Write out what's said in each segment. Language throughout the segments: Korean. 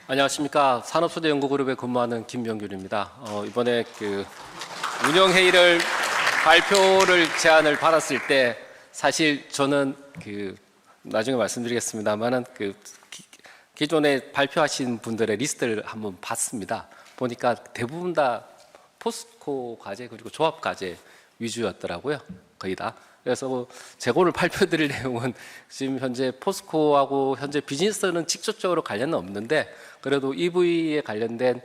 안녕하십니까. 산업소재연구그룹에 근무하는 김병균입니다. 이번에 운영회의를 발표를 제안을 받았을 때 사실 저는 나중에 말씀드리겠습니다만은 기존에 발표하신 분들의 리스트를 한번 봤습니다. 보니까 대부분 다 포스코 과제 그리고 조합 과제 위주였더라고요. 거의 다. 그래서 재고를 발표드릴 내용은 지금 현재 포스코하고 현재 비즈니스는 직접적으로 관련은 없는데 그래도 EV에 관련된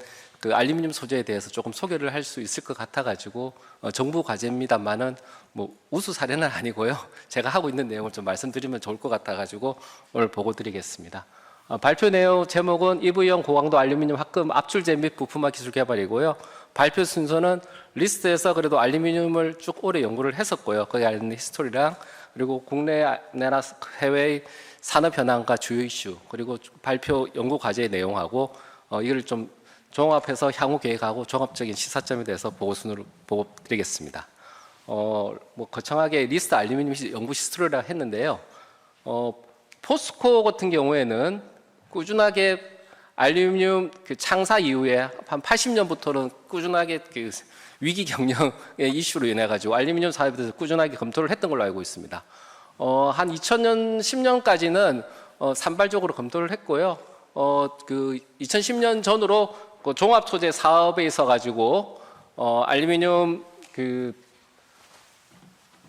알루미늄 소재에 대해서 조금 소개를 할 수 있을 것 같아가지고 정부 과제입니다만은 뭐 우수 사례는 아니고요. 제가 하고 있는 내용을 좀 말씀드리면 좋을 것 같아가지고 오늘 보고 드리겠습니다. 발표 내용 제목은 EV용 고강도 알루미늄 합금 압출제 및 부품화 기술 개발이고요. 발표 순서는 리스트에서 그래도 알루미늄을 쭉 오래 연구를 했었고요. 거기에 알려진 히스토리랑 그리고 국내나 해외의 산업 현황과 주요 이슈 그리고 발표 연구 과제의 내용하고 이걸 좀 종합해서 향후 계획하고 종합적인 시사점에 대해서 보고순으로 보고 드리겠습니다. 거창하게 리스트 알루미늄 연구 히스토리라 했는데요. 포스코 같은 경우에는 꾸준하게 알루미늄 창사 이후에 한 80년부터는 꾸준하게 위기 경영의 이슈로 인해 가지고 알루미늄 사업에 대해서 꾸준하게 검토를 했던 걸로 알고 있습니다. 한 2000년 10년까지는 산발적으로 검토를 했고요. 2010년 전으로 종합 소재 사업에 있어 가지고 알루미늄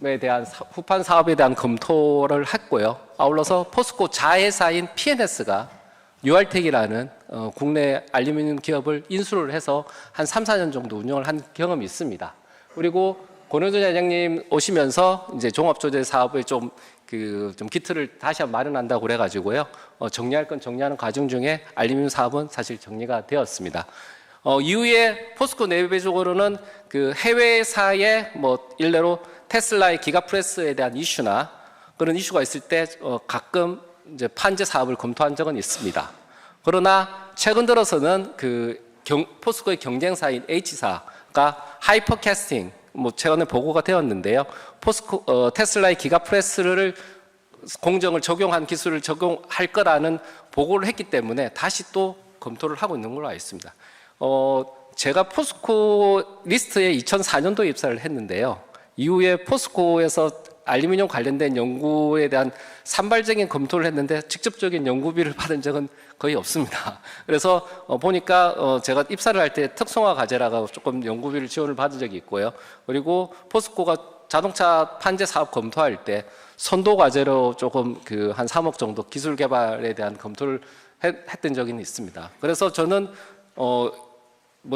에 대한 후판 사업에 대한 검토를 했고요. 아울러서 포스코 자회사인 PNS가 유알텍이라는 국내 알루미늄 기업을 인수를 해서 한 3, 4년 정도 운영을 한 경험이 있습니다. 그리고 권영준 회장님 오시면서 이제 종합소재 사업을 좀 기틀을 다시 한번 마련한다고 그래가지고요. 정리할 건 정리하는 과정 중에 알루미늄 사업은 사실 정리가 되었습니다. 이후에 포스코 내부적으로는 해외사의 일례로 테슬라의 기가프레스에 대한 이슈나 그런 이슈가 있을 때 가끔 이제 판재 사업을 검토한 적은 있습니다. 그러나 최근 들어서는 포스코의 경쟁사인 H사가 하이퍼캐스팅 최근에 보고가 되었는데요. 테슬라의 기가프레스를 공정을 적용한 기술을 적용할 거라는 보고를 했기 때문에 다시 또 검토를 하고 있는 걸로 알겠습니다. 제가 포스코 리스트에 2004년도에 입사를 했는데요. 이후에 포스코에서 알루미늄 관련된 연구에 대한 산발적인 검토를 했는데 직접적인 연구비를 받은 적은 거의 없습니다. 그래서 보니까 제가 입사를 할 때 특성화 과제라고 조금 연구비를 지원을 받은 적이 있고요. 그리고 포스코가 자동차 판재 사업 검토할 때 선도 과제로 조금 한 3억 정도 기술 개발에 대한 검토를 했던 적이 있습니다. 그래서 저는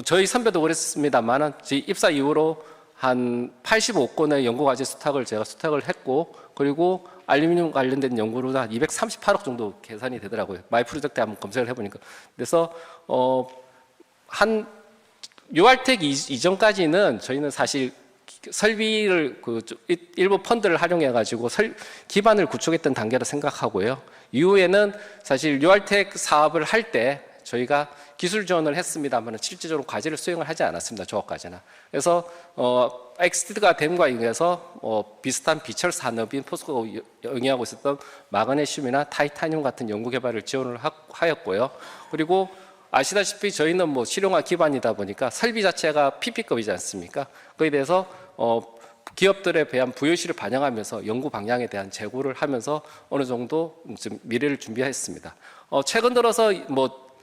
저희 선배도 그랬습니다만은 제 입사 이후로 한 85건의 연구과제 제가 수탁을 했고 그리고 알루미늄 관련된 연구로 한 238억 정도 계산이 되더라고요. 마이 프로젝트 한번 검색을 해보니까. 그래서 한 유알텍 이전까지는 저희는 사실 설비를 일부 펀드를 활용해 가지고 기반을 구축했던 단계로 생각하고요. 이후에는 사실 유알텍 사업을 할 때 저희가 기술 지원을 했습니다만 실질적으로 과제를 수행을 하지 않았습니다. 조합 과제나. 그래서 엑스티드가 됨과 인해서 비슷한 비철 산업인 포스코가 영위하고 있었던 마그네슘이나 타이타늄 같은 연구 개발을 지원을 하였고요. 그리고 아시다시피 저희는 실용화 기반이다 보니까 설비 자체가 PP급이지 않습니까? 거기에 대해서 기업들에 대한 부여시를 반영하면서 연구 방향에 대한 제고를 하면서 어느 정도 미래를 준비했습니다. 최근 들어서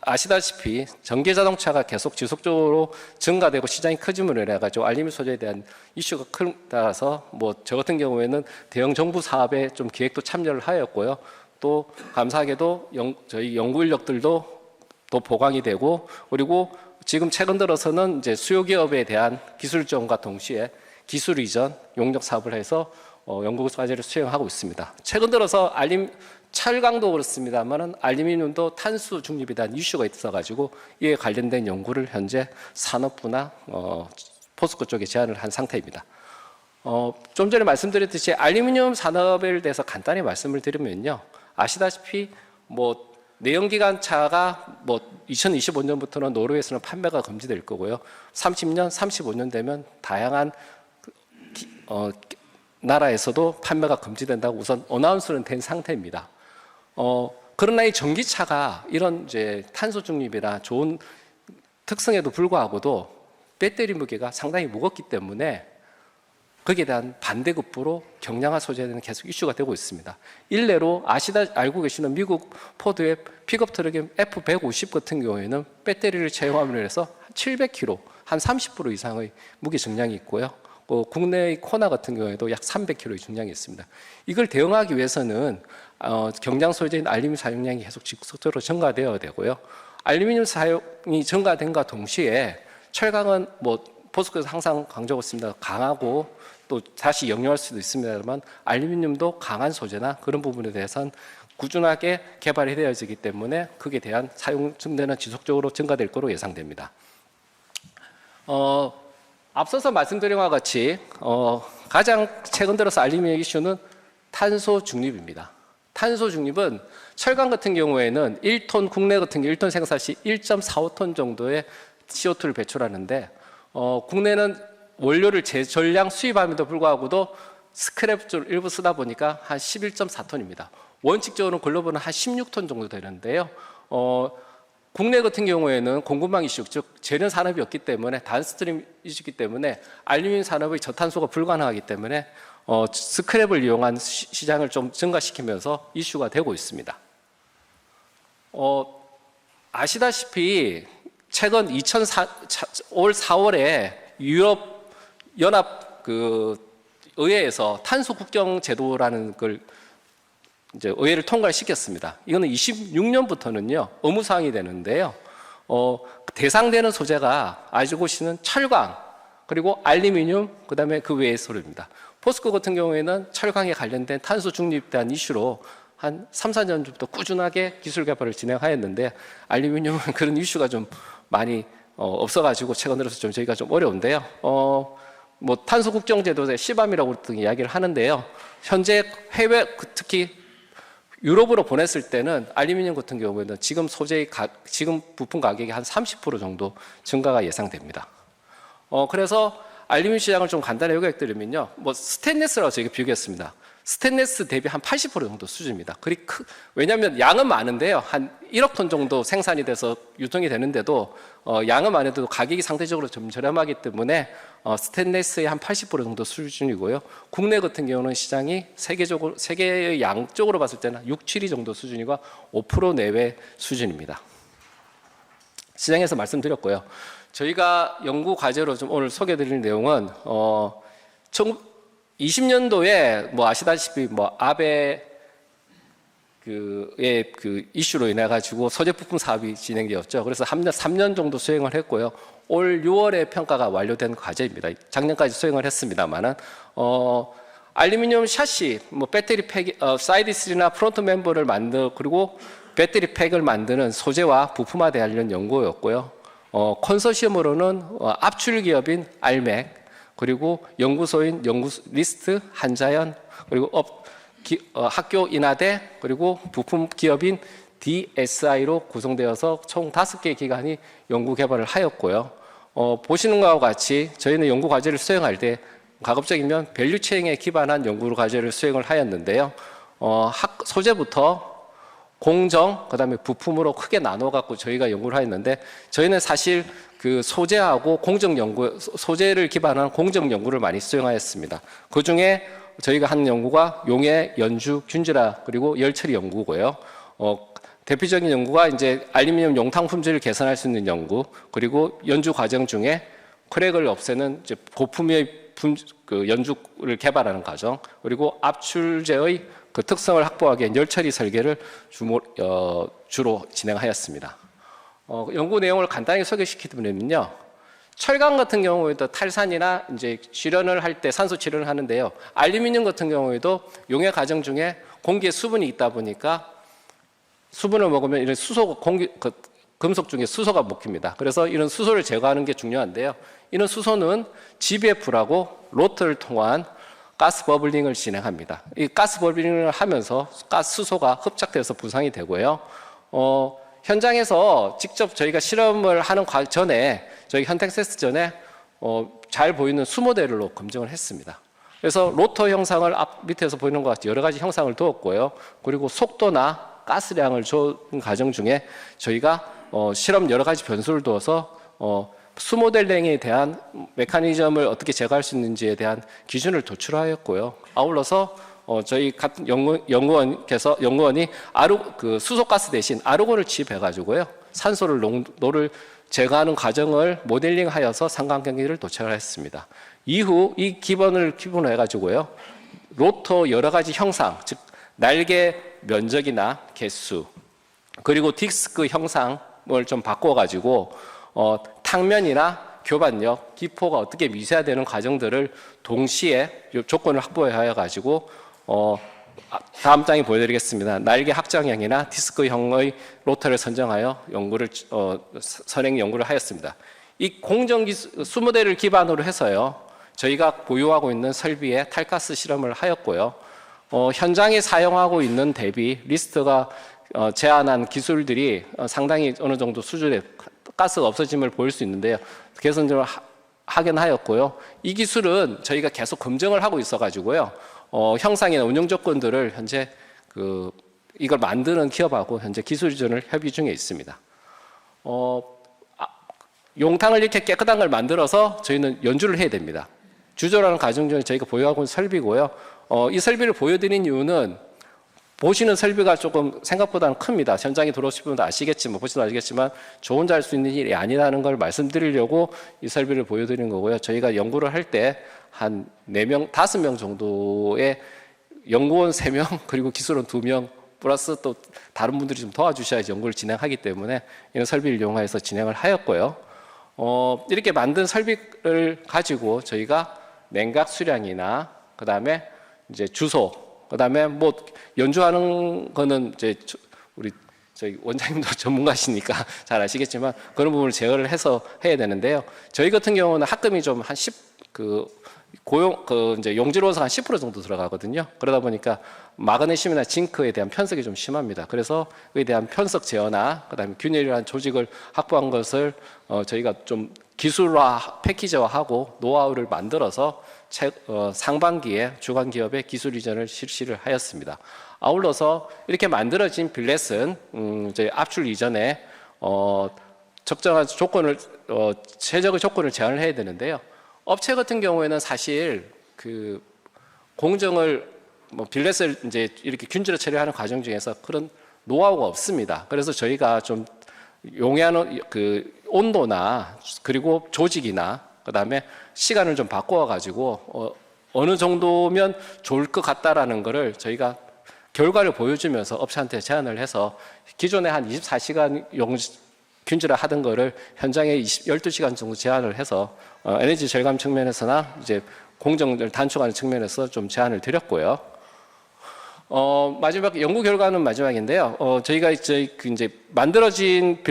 아시다시피 전기 자동차가 계속 지속적으로 증가되고 시장이 커짐으로 인해 가지고 알루미늄 소재에 대한 이슈가 따라서 저 같은 경우에는 대형 정부 사업에 좀 기획도 참여를 하였고요. 또 감사하게도 저희 연구 인력들도 또 보강이 되고 그리고 지금 최근 들어서는 이제 수요 기업에 대한 기술 지원과 동시에 기술 이전 용역 사업을 해서 연구 과제를 수행하고 있습니다. 최근 들어서 철강도 그렇습니다만은 알루미늄도 탄소 중립에 대한 이슈가 있어가지고 이에 관련된 연구를 현재 산업부나 포스코 쪽에 제안을 한 상태입니다. 좀 전에 말씀드렸듯이 알루미늄 산업에 대해서 간단히 말씀을 드리면요, 아시다시피 내연기관차가 2025년부터는 노르웨이에서는 판매가 금지될 거고요. 30년, 35년 되면 다양한 나라에서도 판매가 금지된다고 우선 어나운스는 된 상태입니다. 그러나 이 전기차가 이런 이제 탄소 중립이나 좋은 특성에도 불구하고도 배터리 무게가 상당히 무겁기 때문에 거기에 대한 반대급부로 경량화 소재는 계속 이슈가 되고 있습니다. 일례로 알고 계시는 미국 포드의 픽업 트럭인 F150 같은 경우에는 배터리를 채용함으로 해서 700kg, 한 30% 이상의 무게 증량이 있고요. 국내의 코나 같은 경우에도 약 300kg의 증량이 있습니다. 이걸 대응하기 위해서는 경량 소재인 알루미늄 사용량이 계속 지속적으로 증가되어야 되고요. 알루미늄 사용이 증가된과 동시에 철강은 포스코에서 항상 강조하고 있습니다. 강하고 또 다시 역류할 수도 있습니다만 알루미늄도 강한 소재나 그런 부분에 대해서는 꾸준하게 개발이 되어지기 때문에 그에 대한 사용 증대는 지속적으로 증가될 것으로 예상됩니다. 앞서서 말씀드린 것과 같이 가장 최근 들어서 알루미늄 이슈는 탄소 중립입니다. 탄소 중립은 철강 같은 경우에는 1톤 국내 같은 경우 1톤 생산 시 1.45톤 정도의 CO2를 배출하는데 국내는 원료를 제전량 수입함에도 불구하고도 스크랩 일부 쓰다 보니까 한 11.4톤입니다. 원칙적으로는 글로벌은 한 16톤 정도 되는데요. 국내 같은 경우에는 공급망 이슈, 즉 재련 산업이 없기 때문에 다운스트림 이슈이기 때문에 알루미늄 산업의 저탄소가 불가능하기 때문에 스크랩을 이용한 시장을 좀 증가시키면서 이슈가 되고 있습니다. 아시다시피 최근 올 4월에 유럽 연합 의회에서 탄소 국경 제도라는 걸 이제 의회를 통과를 시켰습니다. 이거는 26년부터는요 의무 사항이 되는데요. 대상되는 소재가 알고 계시는 철강 그리고 알루미늄 그다음에 그 외의 소재입니다. 포스코 같은 경우에는 철강에 관련된 탄소 중립에 대한 이슈로 한 3, 4년 전부터 꾸준하게 기술 개발을 진행하였는데 알루미늄은 그런 이슈가 좀 많이 없어가지고 최근 들어서 좀 저희가 좀 어려운데요. 탄소 국경 제도의 시밤이라고 이야기를 하는데요. 현재 해외 특히 유럽으로 보냈을 때는 알루미늄 같은 경우에는 지금 지금 부품 가격이 한 30% 정도 증가가 예상됩니다. 그래서 알루미늄 시장을 좀 간단히 요약드리면요. 스테인리스라고 저희가 비교했습니다. 스테인리스 대비 한 80% 정도 수준입니다. 왜냐하면 양은 많은데요. 한 1억 톤 정도 생산이 돼서 유통이 되는데도 양은 많은데도 가격이 상대적으로 좀 저렴하기 때문에 스테인리스의 한 80% 정도 수준이고요. 국내 같은 경우는 시장이 세계의 양쪽으로 봤을 때는 6, 7위 정도 수준이고 5% 내외 수준입니다. 시장에서 말씀드렸고요. 저희가 연구 과제로 좀 오늘 소개드릴 내용은 20년도에 아시다시피 아베의 이슈로 인해 가지고 소재 부품 사업이 진행되었죠. 그래서 3년 정도 수행을 했고요. 올 6월에 평가가 완료된 과제입니다. 작년까지 수행을 했습니다만은 알루미늄 샤시, 배터리 팩, 사이드 실이나 프론트 멤버를 그리고 배터리 팩을 만드는 소재와 부품화 관련 연구였고요. 컨소시엄으로는 압출 기업인 알맥 그리고 연구소인 연구리스트, 한자연, 그리고 학교 인하대, 그리고 부품 기업인 DSI로 구성되어서 총 5개의 기관이 연구 개발을 하였고요. 보시는 것과 같이 저희는 연구 과제를 수행할 때 가급적이면 밸류체인에 기반한 연구 과제를 수행을 하였는데요. 소재부터 공정, 그다음에 부품으로 크게 나눠 갖고 저희가 연구를 하였는데 저희는 사실 소재하고 공정 연구, 소재를 기반한 공정 연구를 많이 수행하였습니다. 그 중에 저희가 한 연구가 용해, 연주, 균질화 그리고 열처리 연구고요. 대표적인 연구가 이제 알루미늄 용탕 품질을 개선할 수 있는 연구, 그리고 연주 과정 중에 크랙을 없애는 이제 고품의 연주를 개발하는 과정, 그리고 압출제의 특성을 확보하기 위한 열처리 설계를 주로 진행하였습니다. 연구 내용을 간단히 소개시키면요. 철강 같은 경우에도 탈산이나 이제 실현을 할 때 산소 칠연을 하는데요. 알루미늄 같은 경우에도 용해 과정 중에 공기에 수분이 있다 보니까 수분을 먹으면 이런 금속 중에 수소가 먹힙니다. 그래서 이런 수소를 제거하는 게 중요한데요. 이런 수소는 GBF라고 로터를 통한 가스 버블링을 진행합니다. 이 가스 버블링을 하면서 수소가 흡착돼서 부상이 되고요. 현장에서 직접 저희가 실험을 하는 전에 저희 현택 테스트 전에 잘 보이는 수 모델로 검증을 했습니다. 그래서 로터 형상을 밑에서 보이는 것 같이 여러 가지 형상을 두었고요. 그리고 속도나 가스량을 준 과정 중에 저희가 실험 여러 가지 변수를 두어서 수모델링에 대한 메커니즘을 어떻게 제거할 수 있는지에 대한 기준을 도출하였고요. 아울러서 저희 같은 연구원이 수소가스 대신 아르곤을 취입해가지고요, 산소를 농도를 제거하는 과정을 모델링하여서 삼각경기를 도착을 했습니다. 이후 이 기본을 기본으로 해가지고요, 로터 여러 가지 형상, 즉 날개 면적이나 개수, 그리고 디스크 형상을 좀 바꿔가지고 탕면이나 교반력, 기포가 어떻게 미세화되는 과정들을 동시에 조건을 확보하여 가지고 다음 장에 보여드리겠습니다. 날개 확장형이나 디스크형의 로터를 선정하여 선행 연구를 하였습니다. 이 수모델을 기반으로 해서요, 저희가 보유하고 있는 설비에 탈가스 실험을 하였고요. 현장에 사용하고 있는 대비 리스트가 제한한 기술들이 상당히 어느 정도 수준의 가스가 없어짐을 보일 수 있는데요. 개선을 확인하였고요. 이 기술은 저희가 계속 검증을 하고 있어가지고요. 형상이나 운영 조건들을 현재 이걸 만드는 기업하고 현재 기술 이전을 협의 중에 있습니다. 용탕을 이렇게 깨끗한 걸 만들어서 저희는 연주를 해야 됩니다. 주조라는 과정 중에 저희가 보유하고 있는 설비고요. 이 설비를 보여드린 이유는 보시는 설비가 조금 생각보다는 큽니다. 현장에 들어오신 분도 보시면 아시겠지만 저 혼자 할 수 있는 일이 아니라는 걸 말씀드리려고 이 설비를 보여드린 거고요. 저희가 연구를 할 때 한 4명, 5명 정도의 연구원 3명, 그리고 기술원 2명, 플러스 또 다른 분들이 좀 도와주셔야지 연구를 진행하기 때문에 이런 설비를 이용해서 진행을 하였고요. 이렇게 만든 설비를 가지고 저희가 냉각 수량이나 그다음에 이제 주소, 그다음에 뭐 연주하는 거는 이제 저희 원장님도 전문가시니까 잘 아시겠지만 그런 부분을 제어를 해서 해야 되는데요. 저희 같은 경우는 합금이 좀 한 10 이제 용지로서 한 10% 정도 들어가거든요. 그러다 보니까 마그네슘이나 징크에 대한 편석이 좀 심합니다. 그래서 그에 대한 편석 제어나 그다음에 균일한 조직을 확보한 것을 저희가 좀 기술화, 패키지화하고 노하우를 만들어서 상반기에 주간 기업의 기술 이전을 실시를 하였습니다. 아울러서 이렇게 만들어진 빌렛은 저희 압출 이전에 적정한 조건을 최적의 조건을 제한을 해야 되는데요. 업체 같은 경우에는 사실 공정을 빌렛을 이제 이렇게 균질을 처리하는 과정 중에서 그런 노하우가 없습니다. 그래서 저희가 좀 용해하는 온도나 그리고 조직이나 그다음에 시간을 좀 바꿔 가지고 어느 정도면 좋을 것 같다라는 거를 저희가 결과를 보여주면서 업체한테 제안을 해서 기존에 한 24시간 균질화 하던 거를 현장에 12시간 정도 제한을 해서 에너지 절감 측면에서나 이제 공정을 단축하는 측면에서 좀 제안을 드렸고요. 마지막 연구 결과는 마지막인데요. 저희가 이제 만들어진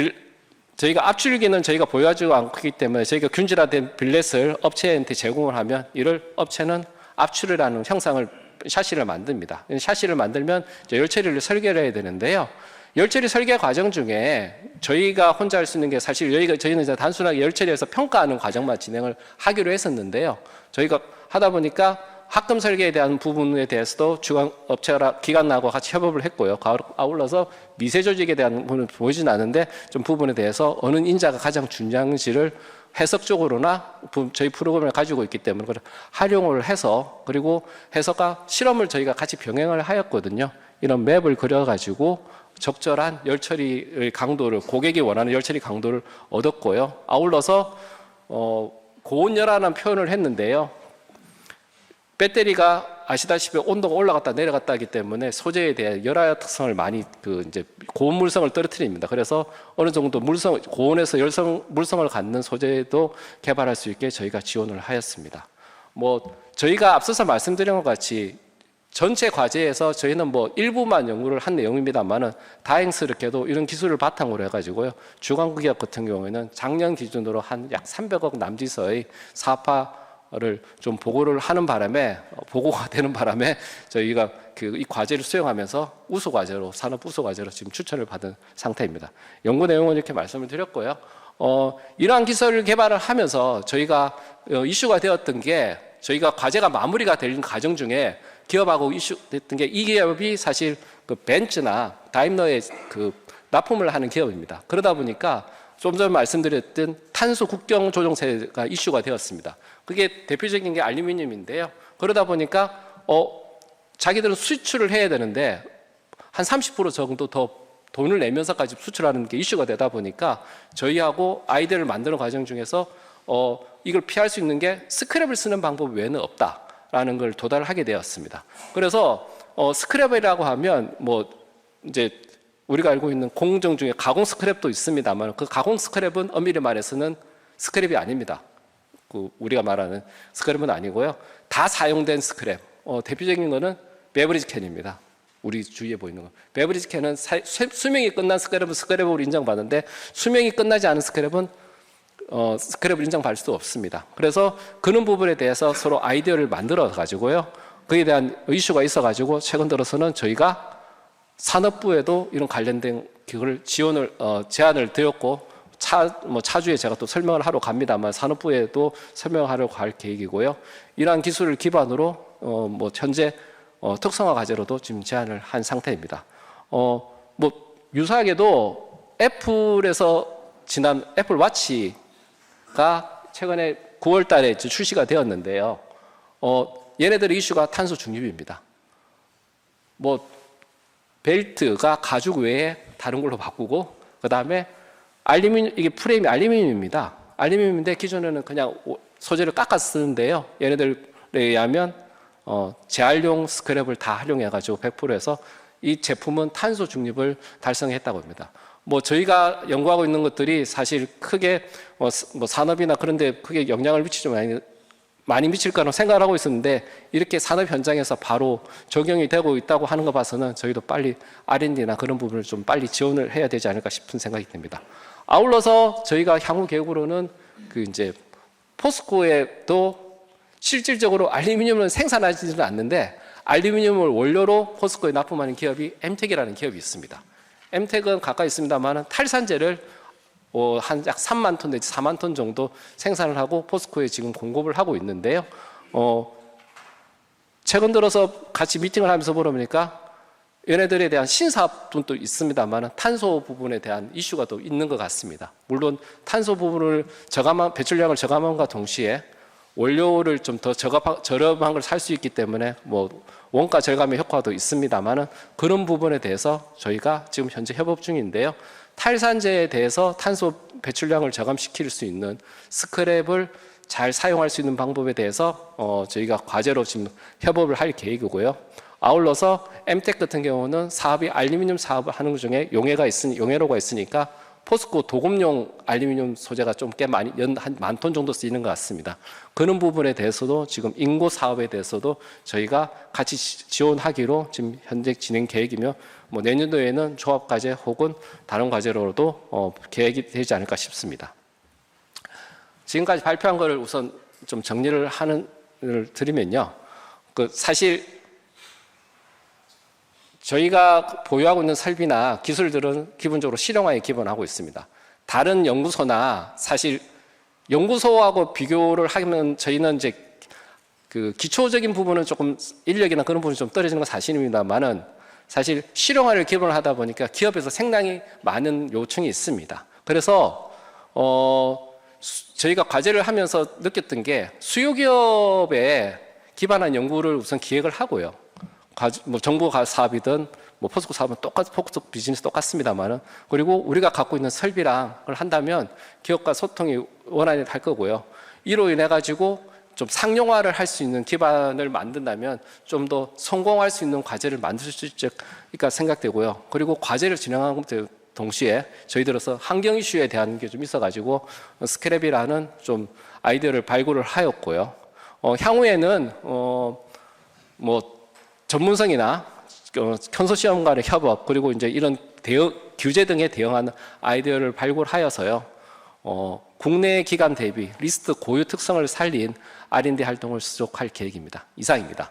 저희가 압출기는 저희가 보유하지 않기 때문에 저희가 균질화된 빌렛을 업체한테 제공을 하면 이를 업체는 압출이라는 형상을 샤시를 만듭니다. 샤시를 만들면 열처리를 설계를 해야 되는데요. 열처리 설계 과정 중에 저희가 혼자 할 수 있는 게 사실 저희는 이제 단순하게 열처리에서 평가하는 과정만 진행을 하기로 했었는데요. 저희가 하다 보니까 합금 설계에 대한 부분에 대해서도 주관 업체라 기관하고 같이 협업을 했고요. 아울러서 미세 조직에 대한 부분은 보이진 않은데 좀 부분에 대해서 어느 인자가 가장 중요한지를 해석적으로나 저희 프로그램을 가지고 있기 때문에 그걸 활용을 해서 그리고 해석과 실험을 저희가 같이 병행을 하였거든요. 이런 맵을 그려가지고 적절한 열처리의 강도를 고객이 원하는 열처리 강도를 얻었고요. 아울러서 고온열화라는 표현을 했는데요. 배터리가 아시다시피 온도가 올라갔다 내려갔다 하기 때문에 소재에 대한 열화 특성을 많이 이제 고온 물성을 떨어뜨립니다. 그래서 어느 정도 고온에서 물성을 갖는 소재도 개발할 수 있게 저희가 지원을 하였습니다. 저희가 앞서서 말씀드린 것 같이 전체 과제에서 저희는 일부만 연구를 한 내용입니다만은 다행스럽게도 이런 기술을 바탕으로 해가지고요. 주광기업 같은 경우에는 작년 기준으로 한 약 300억 남짓의 사업화를 좀 보고가 되는 바람에 저희가 이 과제를 수행하면서 우수과제로 산업 우수과제로 지금 추천을 받은 상태입니다. 연구 내용은 이렇게 말씀을 드렸고요. 이러한 기술을 개발을 하면서 저희가 이슈가 되었던 게 저희가 과제가 마무리가 된 과정 중에 기업하고 이슈됐던 게 이 기업이 사실 벤츠나 다임러에 그 납품을 하는 기업입니다. 그러다 보니까 좀 전에 말씀드렸던 탄소 국경 조정세가 이슈가 되었습니다. 그게 대표적인 게 알루미늄인데요. 그러다 보니까 자기들은 수출을 해야 되는데 한 30% 정도 더 돈을 내면서까지 수출하는 게 이슈가 되다 보니까 저희하고 아이디어를 만드는 과정 중에서 이걸 피할 수 있는 게 스크랩을 쓰는 방법 외에는 없다라는 걸 도달을 하게 되었습니다. 그래서 스크랩이라고 하면 뭐 이제 우리가 알고 있는 공정 중에 가공 스크랩도 있습니다만 그 가공 스크랩은 엄밀히 말해서는 스크랩이 아닙니다. 그 우리가 말하는 스크랩은 아니고요. 다 사용된 스크랩. 대표적인 거는 베버리지 캔입니다. 우리 주위에 보이는 거. 베버리지 캔은 수명이 끝난 스크랩은 스크랩으로 인정받는데 수명이 끝나지 않은 스크랩은 스크랩을 인정받을 수 없습니다. 그래서 그런 부분에 대해서 서로 아이디어를 만들어 가지고요. 그에 대한 이슈가 있어 가지고 최근 들어서는 저희가 산업부에도 이런 관련된 그걸 제안을 드렸고 차주에 제가 또 설명을 하러 갑니다만 산업부에도 설명하려고 할 계획이고요. 이러한 기술을 기반으로 현재 특성화 과제로도 지금 제안을 한 상태입니다. 유사하게도 애플에서 지난 애플 와치가 최근에 9월 달에 출시가 되었는데요. 얘네들의 이슈가 탄소 중립입니다. 벨트가 가죽 외에 다른 걸로 바꾸고 그다음에 이게 프레임이 알루미늄입니다. 알루미늄인데 기존에는 그냥 소재를 깎아서 쓰는데요. 얘네들에 의하면 재활용 스크랩을 다 활용해가지고 100%에서 이 제품은 탄소 중립을 달성했다고 합니다. 저희가 연구하고 있는 것들이 사실 크게 산업이나 그런 데 크게 영향을 미치지 많이 미칠 거라고 생각을 하고 있었는데 이렇게 산업 현장에서 바로 적용이 되고 있다고 하는 거 봐서는 저희도 빨리 R&D나 그런 부분을 좀 빨리 지원을 해야 되지 않을까 싶은 생각이 듭니다. 아울러서 저희가 향후 계획으로는 이제 포스코에도 실질적으로 알루미늄을 생산하지는 않는데 알루미늄을 원료로 포스코에 납품하는 기업이 엠텍이라는 기업이 있습니다. 엠텍은 가까이 있습니다만 탈산재를 한 약 3만 톤 내지 4만 톤 정도 생산을 하고 포스코에 지금 공급을 하고 있는데요. 최근 들어서 같이 미팅을 하면서 보니까 얘네들에 대한 신사업도 있습니다만 탄소 부분에 대한 이슈가 또 있는 것 같습니다. 물론 탄소 부분을 배출량을 저감함과 동시에 원료를 좀 더 저렴한 걸 살 수 있기 때문에 원가 절감의 효과도 있습니다만 그런 부분에 대해서 저희가 지금 현재 협업 중인데요. 탈산재에 대해서 탄소 배출량을 저감시킬 수 있는 스크랩을 잘 사용할 수 있는 방법에 대해서 저희가 과제로 지금 협업을 할 계획이고요. 아울러서 엠텍 같은 경우는 사업이 알루미늄 사업을 하는 것 중에 용해로가 있으니까 포스코 도금용 알루미늄 소재가 좀 꽤 많이 한 10,000톤 정도 쓰이는 것 같습니다. 그런 부분에 대해서도 지금 인고 사업에 대해서도 저희가 같이 지원하기로 지금 현재 진행 계획이며 내년도에는 조합 과제 혹은 다른 과제로도 계획이 되지 않을까 싶습니다. 지금까지 발표한 것을 우선 좀 정리를 드리면요. 사실 저희가 보유하고 있는 설비나 기술들은 기본적으로 실용화에 기본하고 있습니다. 다른 연구소나 사실 연구소하고 비교를 하면 저희는 이제 기초적인 부분은 조금 인력이나 그런 부분이 좀 떨어지는 건 사실입니다만은 사실 실용화를 기본으로 하다 보니까 기업에서 상당히 많은 요청이 있습니다. 그래서 저희가 과제를 하면서 느꼈던 게 수요 기업에 기반한 연구를 우선 기획을 하고요. 정부 사업이든 포스코 사업은 포스코 비즈니스 똑같습니다만은 그리고 우리가 갖고 있는 설비랑 그걸 한다면 기업과 소통이 원활히 할 거고요. 이로 인해 가지고 좀 상용화를 할 수 있는 기반을 만든다면 좀 더 성공할 수 있는 과제를 만들 수 있지 않을까 생각되고요. 그리고 과제를 진행하는 동시에 저희들어서 환경 이슈에 대한 게 좀 있어가지고 스크랩이라는 좀 아이디어를 발굴을 하였고요. 향후에는 전문성이나 컨소시엄과의 협업 그리고 이제 이런 규제 등에 대응하는 아이디어를 발굴하여서요. 국내 기관 대비 리스트 고유 특성을 살린 R&D 활동을 지속할 계획입니다. 이상입니다.